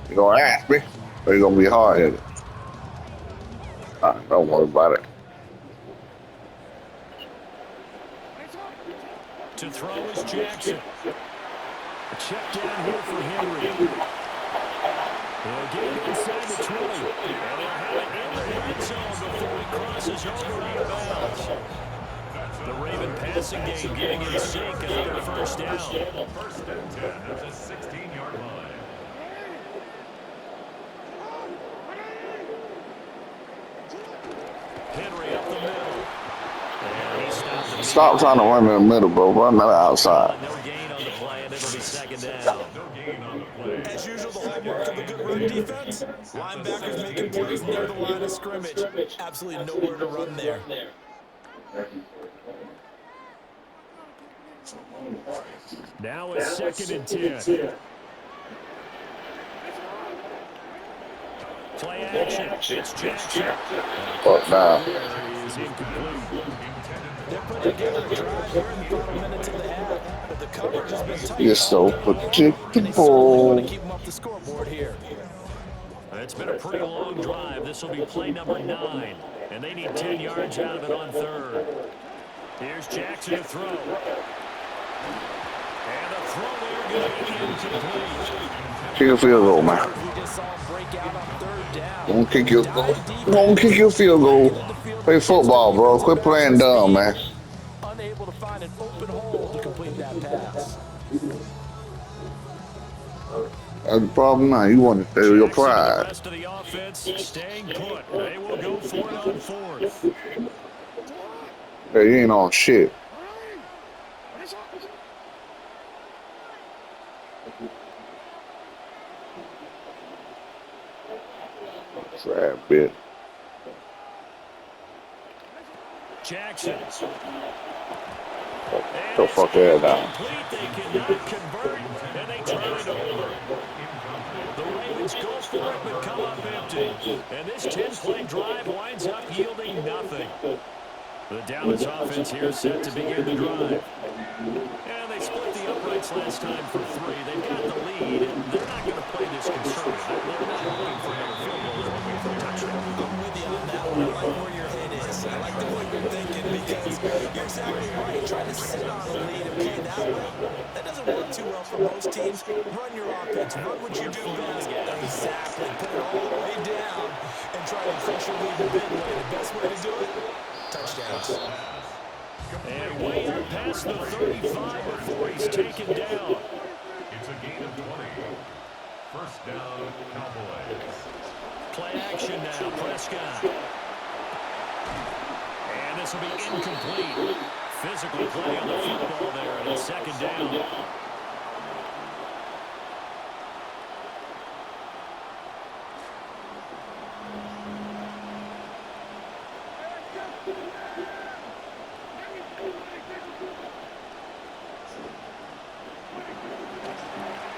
You gonna ask me? Or you gonna be hard headed? Don't worry about it. To throw is Jackson. A check down here for Henry. They'll get it inside the 20. And they'll have it in the end zone before he crosses over out of bounds. The Raven passing game getting in sync. Another first down. First and 10 at the 16-yard line. Henry up the middle. And he stopped the Stop trying to run in the middle, bro. Run to the outside. No gain on the play, and it'll be second down. No gain on the play. As usual, the hallmark of a good run defense, linebackers making plays near the line of scrimmage. Absolutely nowhere to run there. Now it's second and 10. Play action. It's Jackson. Fuck now. Is incomplete. They're putting together a drive here in the final minutes of the half, but the coverage has been tight. You're so And they certainly want predictable. to keep them off the scoreboard here. It's been a pretty long drive. This will be play number 9. And they need 10 yards out of it on third. Here's Jackson to throw. And a throw there going to be incomplete. Kick a field goal, man. We just saw him break out on third down. Don't kick your goal. Don't kick your field goal. Play football, bro. Quit playing dumb, man. Unable to find an open hole to complete that pass. That's the problem now. You want to stay with your Jackson and the pride. rest of the offense staying put. They will go for it on fourth. Hey, you ain't on shit. Sad bit. Jackson. Go fuck that down. Complete. They cannot convert, and they try it over. The Ravens go for it, but come up empty. And this 10-play drive winds up yielding nothing. The Dallas offense here set to begin the drive. And they split the uprights last time for 3. They've got the lead, and they're not going to play this conservative. They're not looking for another field goal. They're looking for a touchdown. I'm with you on that one. I like where your head is. I like the way you're thinking because you're exactly right. Trying to sit on a lead and play that way, that doesn't work too well for most teams. Run your offense. Run what you do best. Exactly. Put it all the way down and try to crush your lead the big way. The best way to do it, touchdowns. And way out past the 35 before he's taken down. It's a gain of 20. First down, Cowboys. Play action now, Prescott. And this will be incomplete. Physical play on the football there, and it's second down.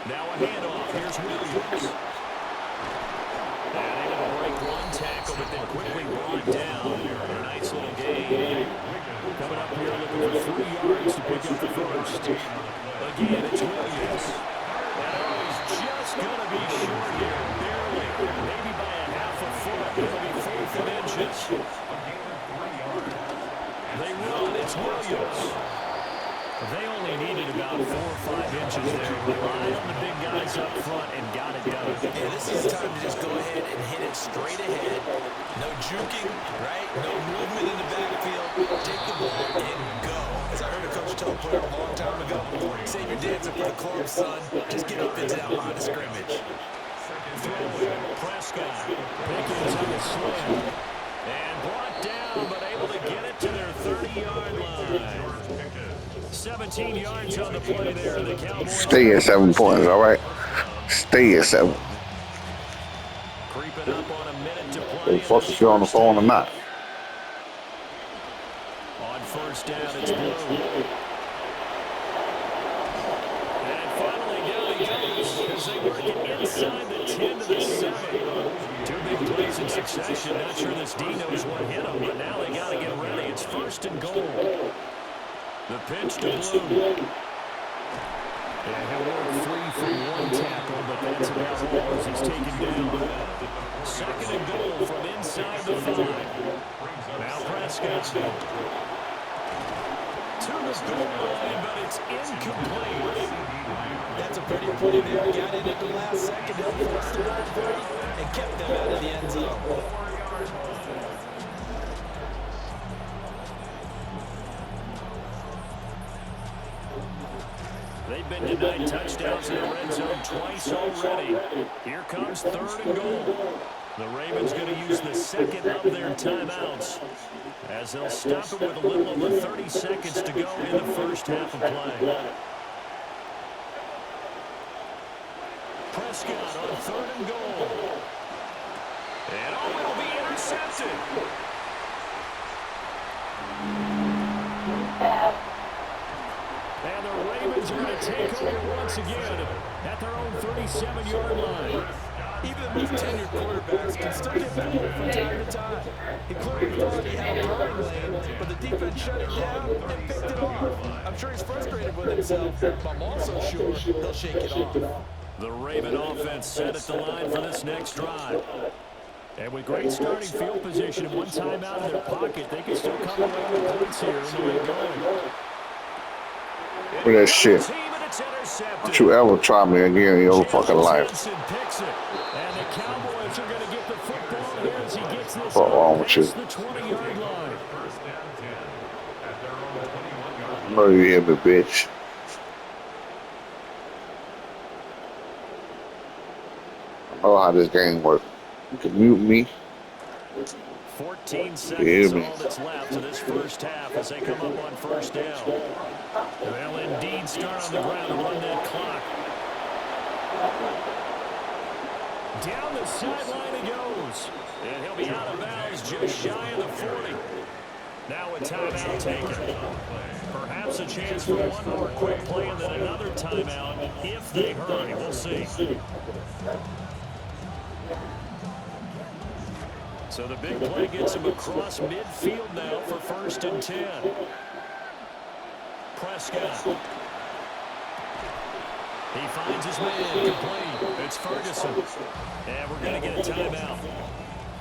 Now a handoff. Here's Williams. And able to break one tackle, but then quickly brought down. A nice little gain. Coming up here looking for 3 yards to pick up the first. Again, it's Williams. And he's just going to be short here. Barely. Maybe by a half a foot. It'll be 4th and inches. They run. It's Williams. They only needed about 4 or 5 inches there. Relied on the big guys up front and got it done. Yeah, this is the time to just go ahead and hit it straight ahead. No juking, right? No movement in the backfield. Take the ball and go. As I heard a coach tell a player a long time ago, save your dancing for the club, son. Just get up into that line of scrimmage. Throwing, Prescott. Pickens on the slam. And brought down, but able to get it to their 30-yard line. 17 yards on the play there. The Cowboys Stay at 7 points, all right? Stay at 7. creeping up on a minute to play. Fuck if you're on the phone or not. On first down, it's Blue. And finally down he goes as they work it inside the 10 to the 7. 2 big plays in succession. Not sure this D knows what hit him, but now they got to get ready. It's first and goal. The pitch to Blue. And he'll work free from one tackle, but then defensive outhaul as he's taken down. Second and goal from inside the 5. Now Prescott. To the goal line, but it's incomplete. That's a pretty play there. Got in at the last second, helped force the ball free, and kept them out of the end zone. They've been denied touchdowns in the red zone twice already. Here comes third and goal. The Ravens going to use the second of their timeouts as they'll stop it with a little over 30 seconds to go in the first half of play. Prescott on third and goal. And it'll be intercepted. And the Ravens are going to take over once again at their own 37-yard line. Even the most tenured quarterbacks can still get pulled from time to time. He clearly thought he had a throwing lane, but the defense shut it down and picked it off. I'm sure he's frustrated with himself, but I'm also sure he'll shake it off. The Raven offense set at the line for this next drive. And with great starting field position and one timeout in their pocket, they can still come away with points here and get going. Look at that shit. Don't you ever try me again in your fucking life. And the Cowboys are going to get the football here as he gets this What's wrong with you? past the 20-yard line. I know you hear me, bitch. I know how this game works. You can mute me. 14 seconds all that's left of this first half as they come up on first down. They'll indeed start on the ground and run that clock. Down the sideline he goes. And he'll be out of bounds just shy of the 40. Now a timeout taken. Perhaps a chance for one more quick play and then another timeout if they hurry. We'll see. So the big play gets him across midfield now for 1st and 10. Prescott. He finds his man complete. It's Ferguson. And we're going to get a timeout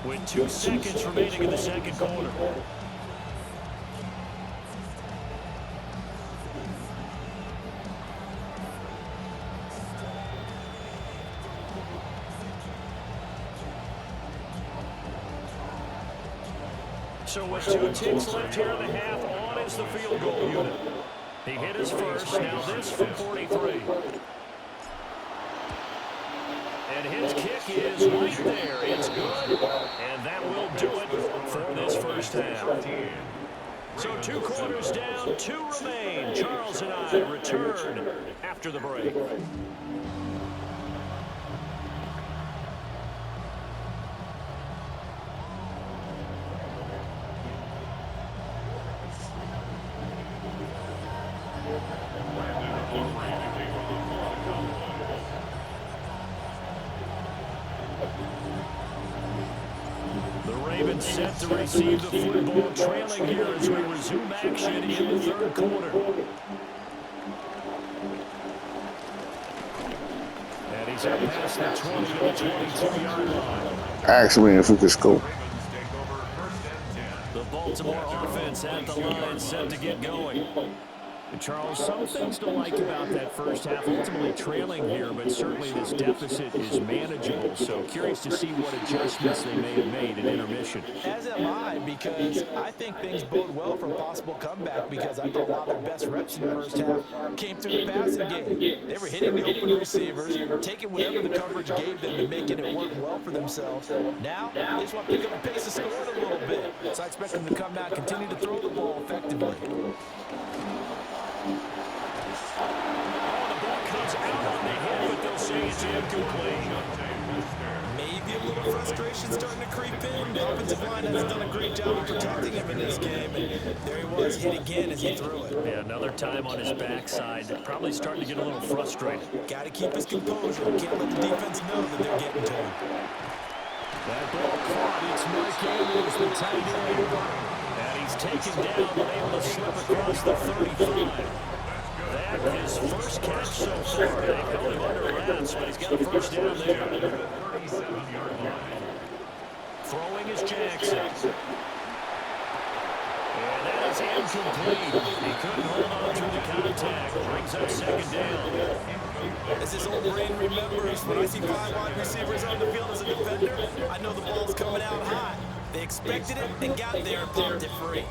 with 2 seconds remaining in the second quarter. So with 2 ticks left here in the half, on is the field goal unit. He hit his first, now this from 43. And his kick is right there. It's good, and that will do it for this first half. So 2 quarters down, 2 remain. Charles and I return after the break. Set to receive the football, trailing here as we resume action in the third quarter. And he's up past the 20 to the 22-yard line. Ask me if we could score. The Baltimore offense at the line, set to get going. And Charles, some things to like about that first half. Ultimately trailing here, but certainly this deficit is manageable. So curious to see what adjustments they may have made at intermission. As am I, because I think things bode well for a possible comeback, because I thought a lot of their best reps in the first half came through the passing game. They were hitting the open receivers, taking whatever the coverage gave them and making it work well for themselves. Now, they just want to pick up the pace of scoring a little bit. So I expect them to come out, continue to throw the ball effectively. It's incomplete. Maybe a little frustration starting to creep in. The offensive line has done a great job of protecting him in this game. And there he was, hit again as he threw it. Yeah, another time on his backside. Probably starting to get a little frustrated. Got to keep his composure. Can't let the defense know that they're getting to him. That ball caught. It's Mike Andrews, the tight end. And he's taken down, but able to slip across the 35. That back his first catch so far. They've held him under wraps, but he's got a first down there. 37-yard line. Throwing is Jackson. And that is incomplete. He couldn't hold on through the contact. Brings up second down. As his old brain remembers, when I see 5 wide receivers on the field as a defender, I know the ball's coming out high. They expected it and got there and popped it free.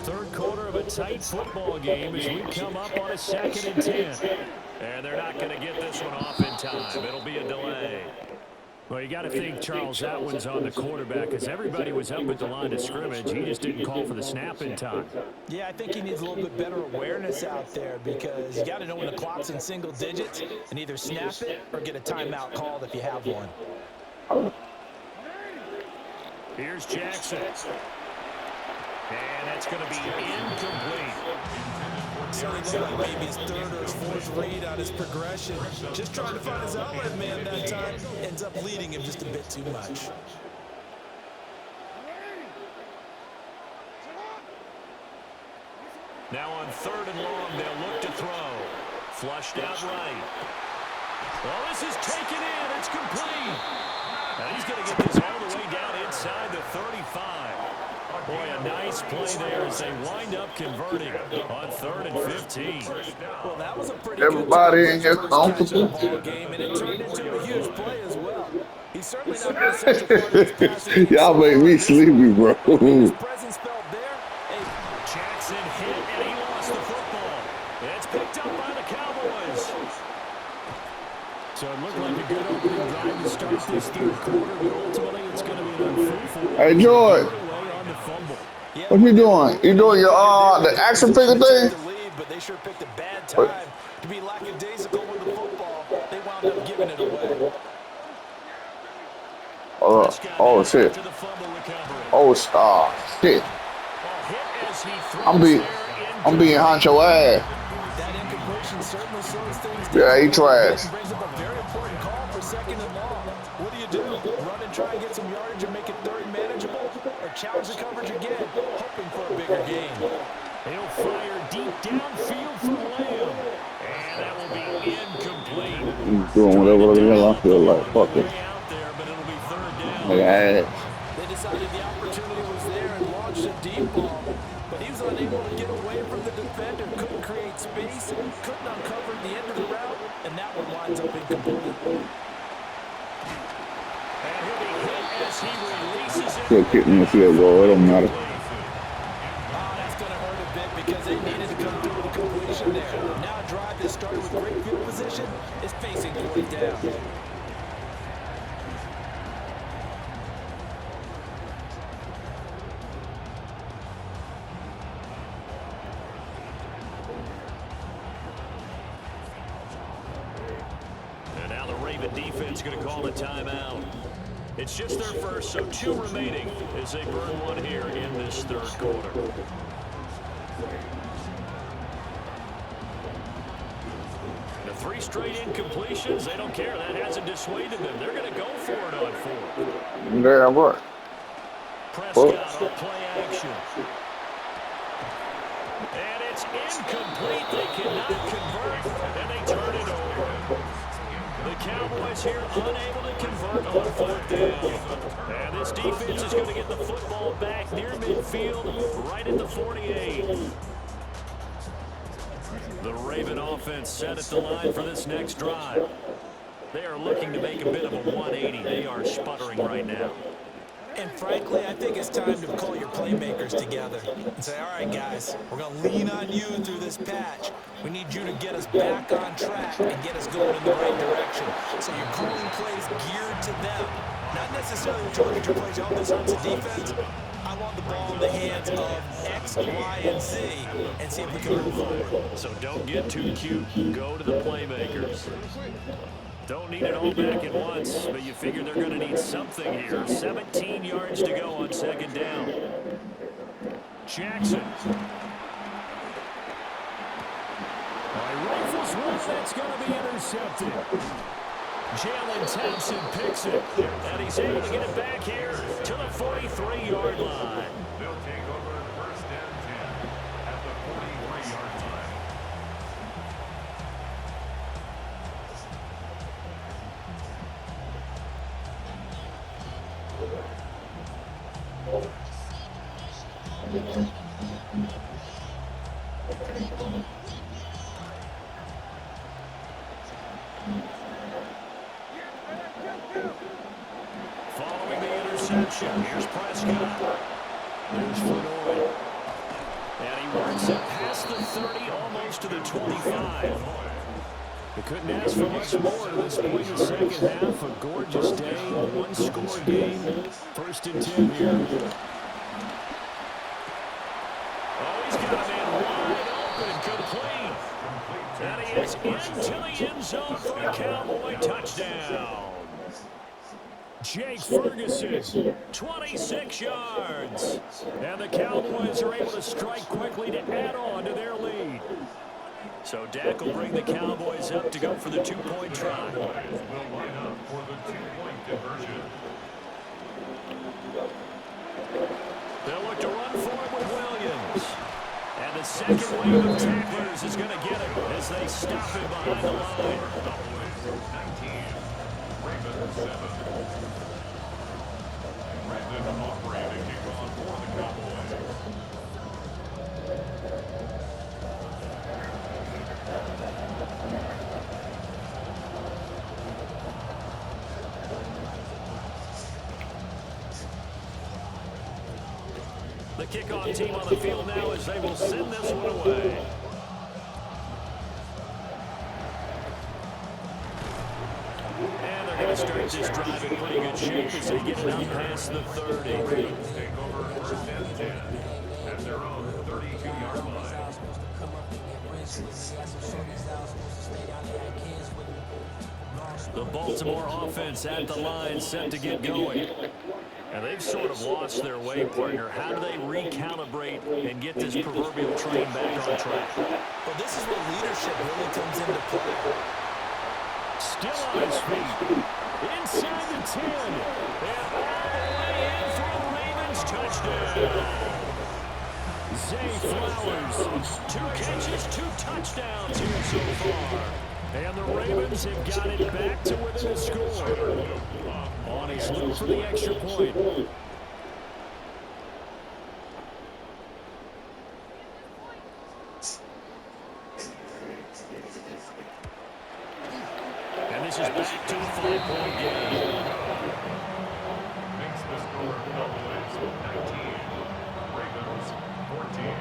Third quarter of a tight football game as we come up on a 2nd and 10. And they're not going to get this one off in time. It'll be a delay. Well, you got to think, Charles, that one's on the quarterback because everybody was up at the line of scrimmage. He just didn't call for the snap in time. Yeah, I think he needs a little bit better awareness out there because you got to know when the clock's in single digits and either snap it or get a timeout called if you have one. Here's Jackson. And that's going to be incomplete. Certainly looked like maybe his 3rd or his 4th read on his progression. Just trying to find his outlet man that time. Ends up leading him just a bit too much. Now on 3rd and long, they'll look to throw. Flushed out right. Well, this is taken in. It's complete. And he's going to get this all the way down inside the 35. Boy, a nice play there as they wind up converting on 3rd and 15. Well, that was a pretty Everybody good in here comfortable. ball game, and it turned into a huge play as well. He's certainly not been such a part of his passing. Y'all make me sleepy, bro. His presence felt there. Hey, Jackson hit, and he lost the football. It's picked up by the Cowboys. So it looked like a good opening drive to start this 3rd quarter, but ultimately it's going to be an unfruitful one. Hey, George. What you doing? You doing your the action figure thing? But they sure picked a bad time to be lackadaisical with the football. They wound up giving it away. Oh shit. Oh shit. I'm being Honcho ass. That incompletion certainly slows things down. Yeah, he trash. Brings up a very important call for 2nd and long. What do? Run and try and get some yardage and make it 3rd manageable? Or challenge the coverage again, hoping for a bigger gain? He'll fire deep downfield from Lamb. And that will be incomplete. He's doing whatever the hell I feel like. Fuck it. They decided the opportunity was there and launched a deep ball. But he was unable to get away from the defender, couldn't create space, couldn't uncover the end of the route, and that one winds up incomplete. And he'll be hit as he releases it. Still kicking the field goal. It don't matter. That's going to hurt a bit because they needed to come through with a completion there. Now a drive that started with great field position is facing 4th down. Defense going to call a timeout. It's just their first, so 2 remaining as they burn one here in this 3rd quarter. The 3 straight incompletions, they don't care. That hasn't dissuaded them. They're going to go for it on 4th. Damn right. Prescott on play action. And it's incomplete. They cannot convert, and they turn it over. The Cowboys here unable to convert on 4th down. And this defense is going to get the football back near midfield, right at the 48. The Raven offense set at the line for this next drive. They are looking to make a bit of a 180. They are sputtering right now. And frankly, I think it's time to call your playmakers together and say, all right, guys, we're going to lean on you through this patch. We need you to get us back on track and get us going in the right direction. So you're calling plays geared to them. Not necessarily that you're looking to play all this onto defense. I want the ball in the hands of X, Y, and Z and see if we can move forward. So don't get too cute. Go to the playmakers. Don't need it all back at once, but you figure they're going to need something here. 17 yards to go on second down. Jackson. Rifles one, that's going to be intercepted. Jalen Thompson picks it, and he's able to get it back here to the 43-yard line. They'll take over first and 10 at the 43-yard line. Following the interception, here's Prescott. There's Floyd. And he works it past the 30, almost to the 25. They couldn't ask for much more to this point in the second half. A gorgeous day, one-score game. First and 10 here. Oh, he's got a man wide open, complete. And he is into the end zone for a Cowboy touchdown. Jake Ferguson, 26 yards. And the Cowboys are able to strike quickly to add on to their lead. So Dak will bring the Cowboys up to go for the two-point try. Will line up for the two-point conversion. They'll look to run for it with Williams. And the second wave of tacklers is going to get him as they stop him behind the line. Cowboys 19, Ravens 7. Brandon Aubrey to kick on for the Cowboys. The kickoff team on the field now as they will send this one away. And they're going to start this drive in pretty good shape as they get it up past the 30. Ravens take over first and 10 at their own 32-yard line. The Baltimore offense at the line set to get going. And they've sort of lost their way, partner. How do they recalibrate and get this proverbial train back on track? Well, this is where leadership really comes into play. Still on his feet. Inside the 10. And all the way in for a Ravens touchdown. Zay Flowers, 2 catches, 2 touchdowns here so far. And the Ravens have got it back to within a score. On his look for the extra point. And this is back to a 5-point game. Makes the score Cowboys 19, Ravens 14.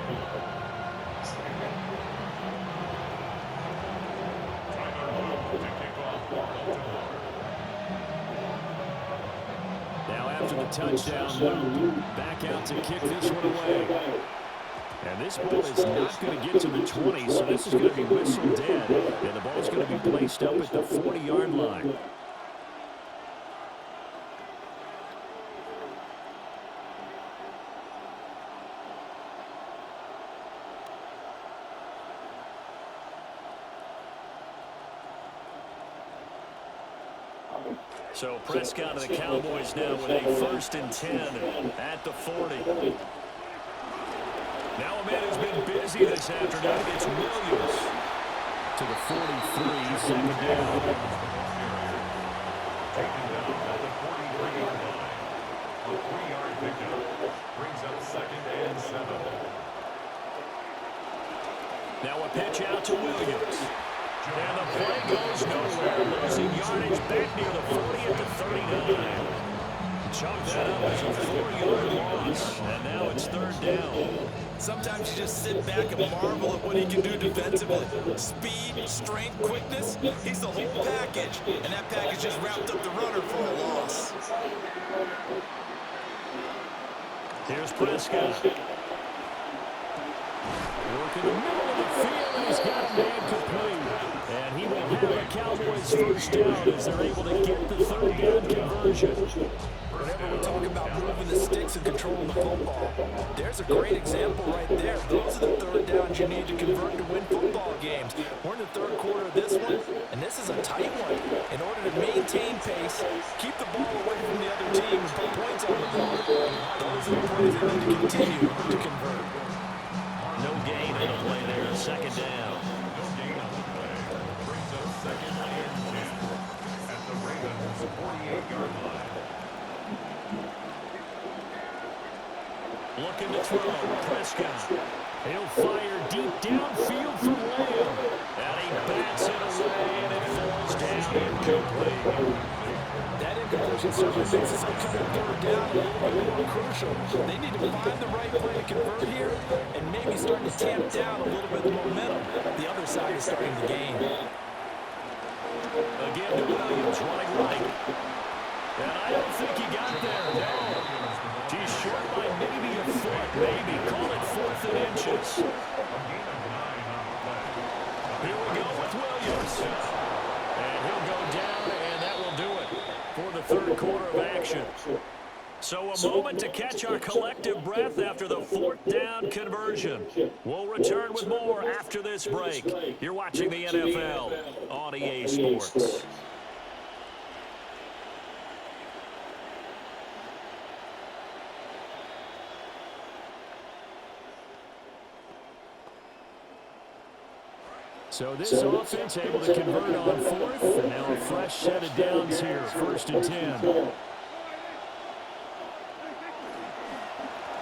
To kick off Baltimore. Now after the touchdown, back out to kick this one away. And this ball is not going to get to the 20, so this is going to be whistled dead. And the ball's going to be placed up at the 40-yard line. So Prescott and the Cowboys now with a 1st and 10 at the 40. Now a man who's been busy this afternoon, it's Williams. To the 43, second down. Taken down at the 43-yard line. A 3-yard pickup brings up 2nd and 7. Now a pitch out to Williams. And the play goes nowhere, losing yardage back near the 40 at the 39. Chalk that up as a 4-yard loss, and now it's 3rd down. Sometimes you just sit back and marvel at what he can do defensively. Speed, strength, quickness, he's the whole package. And that package just wrapped up the runner for a loss. Here's Prescott. Work in the middle of the field, and he's got a man complete. And he will they'll have a Cowboys first down as they're able to get the third down conversion. Whenever we talk about moving the sticks and controlling the football, there's a great example right there. Those are the third downs you need to convert to win football games. We're in the third quarter of this one, and this is a tight one. In order to maintain pace, keep the ball away from the other team, and put points on the board, those are the plays they need to continue to convert. No gain on the play there, second down. No gain on the play. Brings up second and 10 at the Ravens' 48-yard line. Looking to throw, Prescott. He'll fire deep downfield for Lamb. And he bats it away, and it falls down incomplete. That incompletion certainly makes this upcoming third down a little bit more crucial. They need to find the right play to convert here and maybe start to tamp down a little bit of the momentum. The other side is starting to gain. Again to Williams, running right. And I don't think he got there, no. He's short by maybe a foot, maybe. Call it 4th and inches. Here we go with Williams. And he'll go down, and that will do it for the third quarter of action. So a moment to catch our collective breath after the 4th down conversion. We'll return with more after this break. You're watching the NFL on EA Sports. So this offense able to convert on 4th, and now a fresh set of downs here, 1st and 10.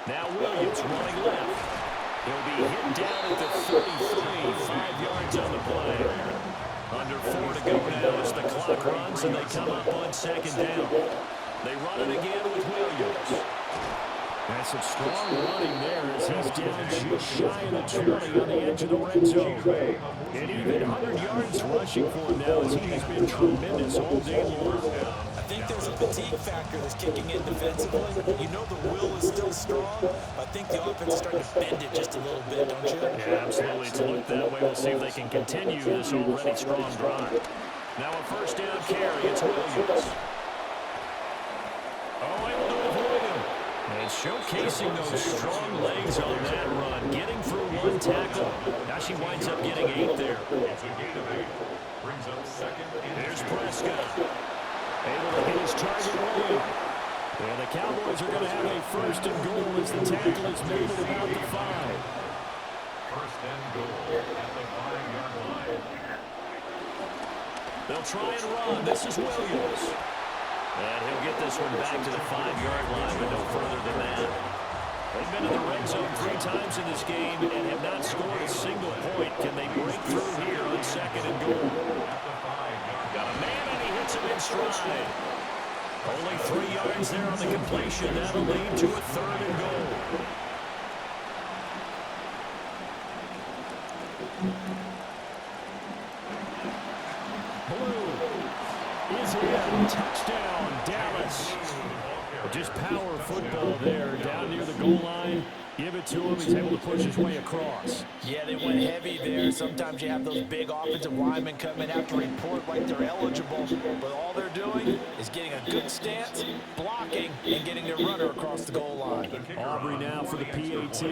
Now Williams running left. He'll be hit down at the 33, 5 yards on the play. Under 4 to go now as the clock runs, and they come up on 2nd down. They run it again with Williams. That's some strong running there as he's down just shy of the 20 on the edge of the red zone. And even 100 yards rushing for him now as he has been tremendous all day long. I think there's a fatigue factor that's kicking in defensively. You know the will is still strong, but I think the offense is starting to bend it just a little bit, don't you? Yeah, absolutely. It's looked that way. We'll see if they can continue this already strong drive. Now a first down carry. It's Williams. Oh, able to avoid him. And showcasing those strong legs on that run. Getting through one tackle. Now she winds up getting 8 there. It's a gain of 8. Brings up second and Here's 2. Prescott. Able to hit his target early. And the Cowboys are going to have a 1st and goal as the tackle is made at about the 5. First and goal at the 5-yard line. They'll try and run. This is Williams. And he'll get this one back to the 5-yard line, but no further than that. They've been in the red zone 3 times in this game and have not scored a single point. Can they break through here on 2nd and goal? Got a man, and he hits him in stride. Only 3 yards there on the completion. That'll lead to a 3rd and goal. Blue is in. Touchdown, Dallas. Just power football there down near the goal line. Give it to him. He's able to push his way across. Yeah, they went heavy there. Sometimes you have those big offensive linemen come in, have to report like they're eligible. But all they're doing is getting a good stance, blocking, and getting their runner across the goal line. Aubrey now for the PAT.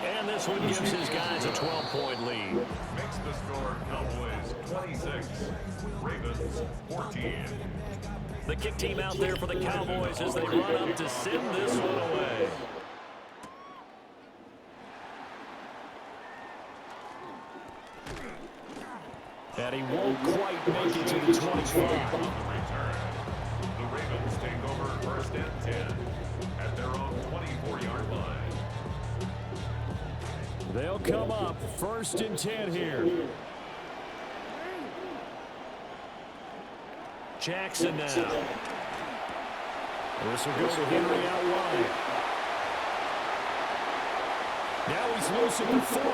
And this one gives his guys a 12-point lead. Makes the score Cowboys 26, Ravens 14. The kick team out there for the Cowboys as they run up to send this one away. And he won't quite make it to the 25. The Ravens take over 1st and 10 at their own 24-yard line. They'll come up 1st and 10 here. Jackson now. This will go to Henry out wide. Now he's loose at the 40.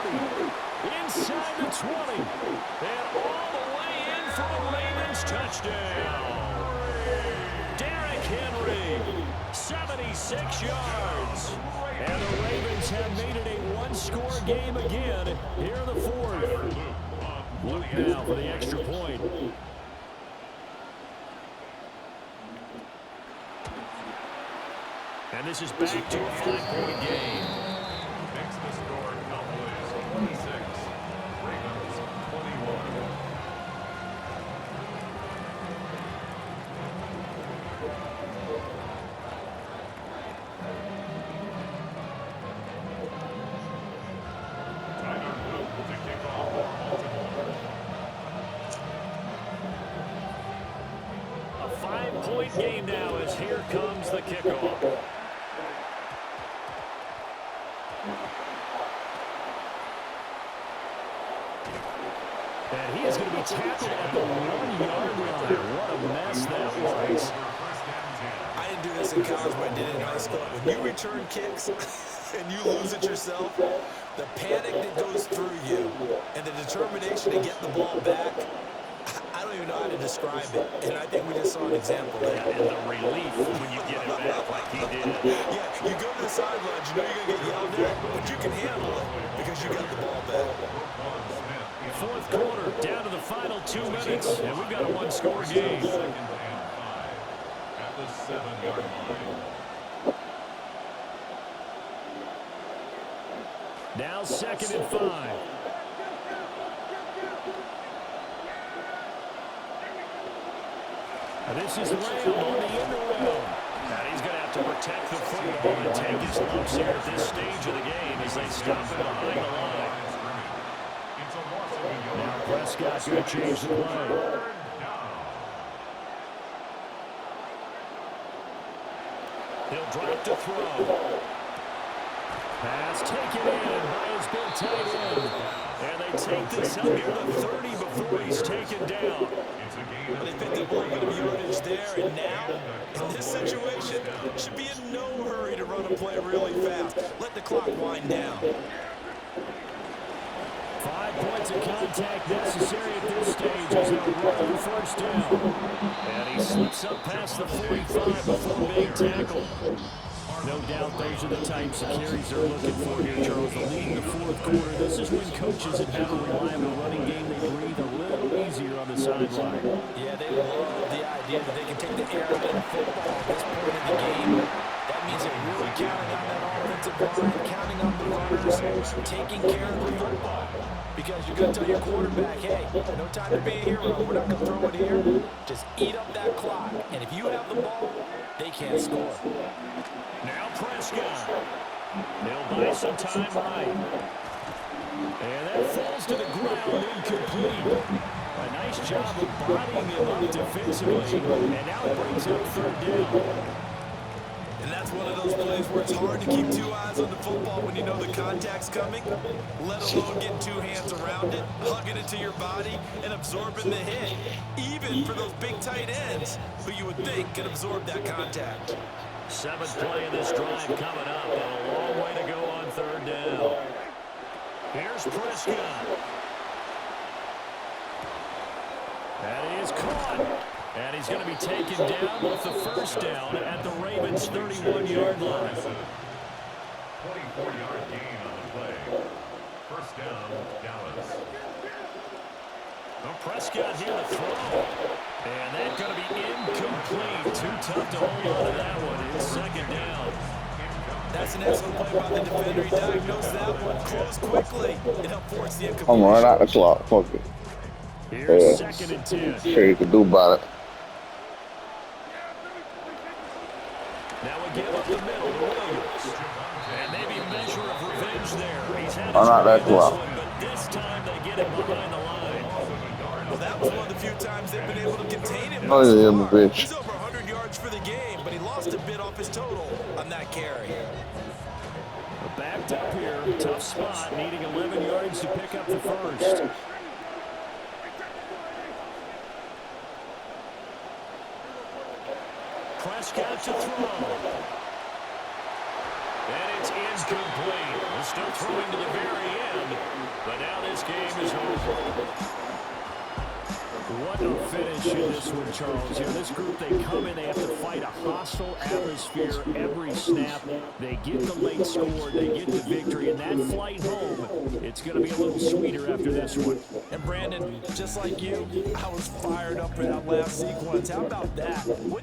Inside the 20. And all the way in for a Ravens touchdown. Derrick Henry, 77 66 yards. And the Ravens have made it a one-score game again here in the fourth. Luke now for the extra point. And this is back to a 5-point game. Makes the score Cowboys 26, Ravens 21. Tyler Luke to kick off for Baltimore. A 5-point game now as here comes the kickoff. And he is going to be tackled at the 1-yard line. What a mess that was. I didn't do this in college, but I did it in high school. When you return kicks and you lose it yourself, the panic that goes through you and the determination to get the ball back, I don't even know how to describe it. And I think we just saw an example of that. And the relief when you get it back like he did. Yeah, you go to the sidelines, you know you're going to get yelled at, but you can handle it because you got the ball back. Fourth quarter, down to the final 2 minutes, and we've got a one-score game. Second and 5 at the 7-yard line. Now 2nd and 5. And this is Lamb on the end around. And he's going to have to protect the football and take his lumps here at this stage of the game as they stop him behind the line. Now Prescott going to change the play. He'll drop to throw. Pass taken in by his big tight end. And they take this up near the 30 before he's taken down. They picked up a little bit of yardage there, and now, in this situation, should be in no hurry to run a play really fast. Let the clock wind down. 5 points of contact necessary at this stage as they'll run on first down. And he slips up past the 45 before being tackled. No doubt those are the types of carries they're looking for here, Charles. The lead in the fourth quarter. This is when coaches that have a reliable running game, they breathe a little easier on the sideline. Yeah, they love the idea that they can take the air out of the football at this point in the game. That means they're really counting on that offensive line, counting on the runners, taking care of the football. Because you're going to tell your quarterback, hey, no time to be a hero. We're not going to throw it here. Just eat up that clock. And if you have the ball, they can't score. Now Prescott. They'll buy some time right. And that falls to the ground incomplete. A nice job of bodying him up defensively. And now it brings up 3rd down. And that's one of those plays where it's hard to keep 2 eyes on the football when you know the contact's coming, let alone getting 2 hands around it, hugging it to your body, and absorbing the hit. Even for those big tight ends who you would think could absorb that contact. 7th play of this drive coming up, and a long way to go on 3rd down. Here's Prescott. That is caught. And he's going to be taken down with the first down at the Ravens' 31-yard line. 24-yard gain on the play. First down, Dallas. Well, Prescott here to throw. And that's going to be incomplete. Too tough to hold on to that one. It's 2nd down. That's an excellent play by the defender. He diagnosed that one, closed quickly, and helped force the incompletion. I'm gonna run out the clock. Fuck it. Here's 2nd and 10. Shit you can do about it. Now we give up the middle to Williams. And maybe a measure of revenge there. He's had I'm not that this close. one, but this time they get him behind the line. Well, that was one of the few times they've been able to contain him. Oh, thus yeah, far. bitch. He's over 100 yards for the game, but he lost a bit off his total on that carry. Backed up here, tough spot, needing 11 yards to pick up the first. Prescott to throw. And it's incomplete. We're still throwing to the very end, but now this game is over. What a finish in this one, Charles. Here, this group, they come in, they have to fight create a hostile atmosphere every snap. They get the late score, they get the victory, and that flight home, it's going to be a little sweeter after this one. And Brandon, just like you, I was fired up for that last sequence. How about that? Wouldn't you